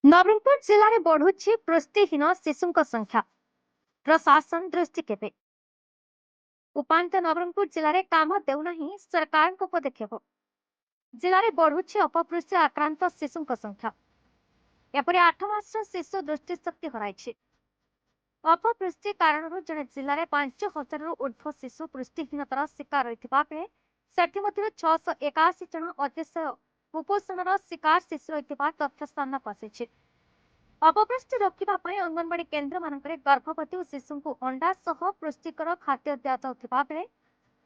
नवरंगपुर जिले में बढ़ुची पुष्टिहीन शिशु संख्या प्रशासन दृष्टि केवे उपांत नवरंगपुर जिले में काम देना सरकार पदक्षेप जिले में बढ़ुची अपपुष्टि आक्रांत शिशु संख्या एपरी 8 मास शिशु दृष्टिशक्ति हराई अपपुष्टि कारण जड़े जिले में 5,000 ऊर्ध्व शिशु पुष्टिहीनतार शिकार होता बेले से 681 जन अतिशय कुपोषण शिकार शिशु रही तथ्य सामना आसी अपपुष्टि रोकने अंगनवाड़ी केन्द्र मानक गर्भवती और शिशु को अंडा सह पुष्टिकर खाद्य दि जाता बेले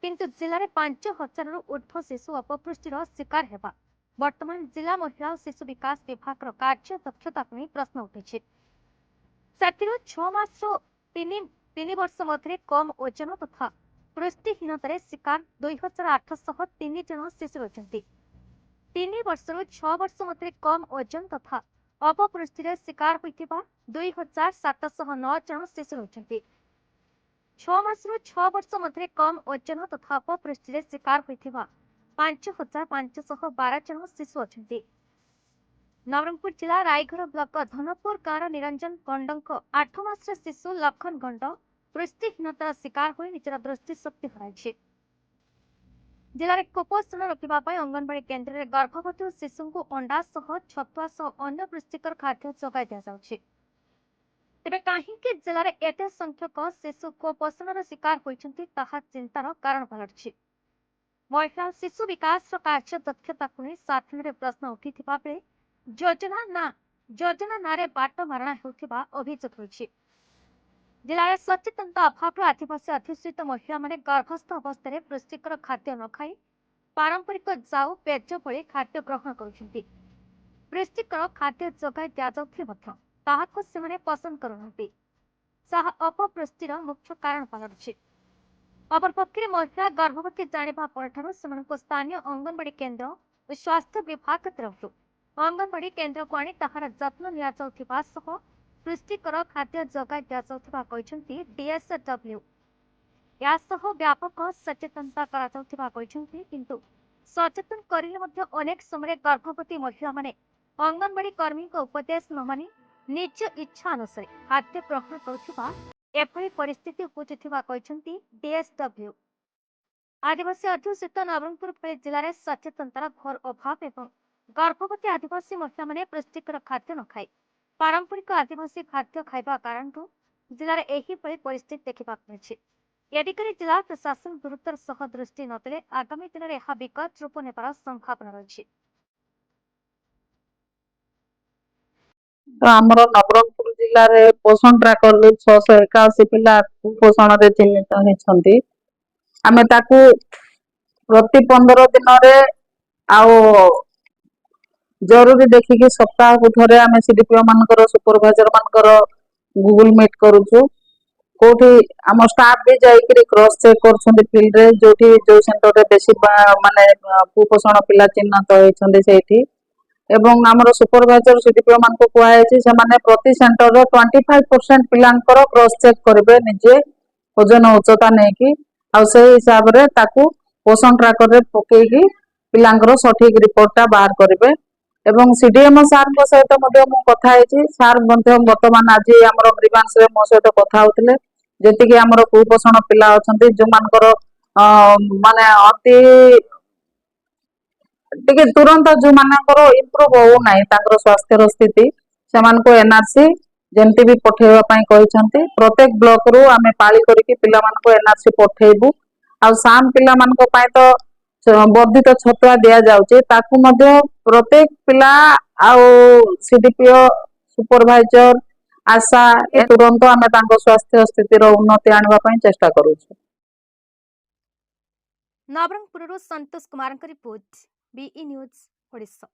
किंतु जिले में 5,000 ऊर्ध्व शिशु अपपुष्टिर शिकार होगा वर्तमान जिला महिला और शिशु विकास विभाग कार्य दक्षता को प्रश्न उठी 6 मास 3 वर्ष मध्य कम ओजन तथा पुष्टिहीनतार शिकार 2,803 जन शिशु रही 3 वर्ष 6 वर्ष मध्य कम ओजन तथा अपपुष्टि शिकार होता 2,709 जन शिशु रही 6 मास 6 वर्ष मध्य कम ओजन तथा अपपुष्टि शिकार होता 5,512 जन शिशु अच्छा नवरंगपुर जिला रायगढ़ ब्लॉक धनपुर गांव निरंजन गंड 8 मास शिशु लखन गंड पुष्टिहीनतार शिकार हो निजर दृष्टिशक्ति हराई जिले में कुपोषण रोकने अंगनवाड़ी केन्द्र में गर्भवती और शिशु को अंडा सह छतुआ सह अन्य पुष्टिकर खाद्य जगाई दि जाउछि तेबे कहीं जिले में एते संख्यक शिशु कुपोषण शिकार होइछन्ति ताहा चिंतार कारण पलटछि महिला शिशु विकास कार्य दक्षता को नहीं साधारण प्रश्न उठिथिबा बेले योजना नारे बाट मारणा होउथिबा अभियोग होइछि जिले में सचेतनता अभाव आदिवासी अधिष्ठित महिला माने गर्भस्थ अवस्था पुष्टिकर खाद्य न खाई पारंपरिक जाऊ पेज भली खाद्य ग्रहण करुछन्ति पुष्टिकर खाद्य जगाई दिजाउथिले से पसंद करुनांति अपपुष्टिर मुख्य कारण पलटुछि अपरपक्षे महिला गर्भवती जानिबा परठारु सेमानकु स्थानीय अंगनवाड़ी केन्द्र और स्वास्थ्य विभाग तरफ अंगनवाड़ी केन्द्र को आनी ताहार जत्न निया जाउथिबा सह पुष्टिकर खाद्य जगाई दिजाउथिबा कहिसंती डीएसडब्ल्यू या सह व्यापक सचेतनता करा जाउथिबा कहिसंती किंतु सचेतन करिले मध्ये अनेक समय गर्भवती महिला माने अंगनवाड़ी कर्मी को उपदेश न मानि निज इच्छा अनुसार खाद्य ग्रहण करुथिबा एभली परिस्थिति उपजुथिबा कहिसंती डीएसडब्ल्यू आदिवासी अध्युषित नवरंगपुर जिले में सचेतनतार घोर अभाव एवं गर्भवती आदिवासी महिला माने पुष्टिकर खाद्य न खाई पारंपरिक आदिवासी खाद्य खाइबा कारण जिले में यही परिस्थिति देखा मिली ए दिगरे जिला प्रशासन गुरुतर सह दृष्टि नदेले आगामी दिन में यह विकट रूप नेबार संभावना रही तो आमर नवरंगपुर जिले में पोषण ट्राकर 681 पिला कुपोषण चिन्हित होती आमे ताकू प्रति 15 दिन जरूरी देखिकी सप्ताह को थरे आमे सीडीपीओ मानकर सुपरवाइजर मानकर गूगल मीट करूछु कोठी आम स्टाफ भी जाइकरी क्रॉस चेक करछन्ती फील्ड रे जोठी जो सेंटर रे बेसी माने कुपोषण पिला चिन्हित होइछन्ती सेठी एवं आमर सुपरवाइजर सीडीपीओ मान को कुआଯାଇଛି से प्रति सेंटर रो 25% पिलांकर क्रॉस चेक करिवे निजे ओजन उच्चता नेकी आ से हिसाब रे ताकू पोषण ट्राकर रे पकेकी पिलांकर सठिक रिपोर्टटा बाहर करिवे एवं सीडीएम सार को सहित मध्य मु कथा हेछि सार मध्य वर्तमान आज हमर ग्रीवांस रे मो सहित कथा होतले जेति कि हमर कुपोषण पिला अछन्ती जो मानकर माने अति टिके तुरंत जो मानकर इम्प्रूव हो नाही तांकर स्वास्थ्य स्थिति सेमान को एनआरसी जेमती भी पठेवा पई कहिसंती प्रत्येक ब्लॉक रु आमे पाली करिकि पिला मान को एनआरसी पठेबू आ साम पिला मान को पई तो वर्धित छतुआ दिया जाउचे ताकू मध्य प्रत्येक पिला आ सीडीपीओ सुपरवाइजर आशा ए तुरंत आमे तांको स्वास्थ्य स्थिति रो उन्नति आनबा पई चेष्टा करूछु नवरंगपुर संतोष कुमार रिपोर्ट बीई न्यूज ओडिशा।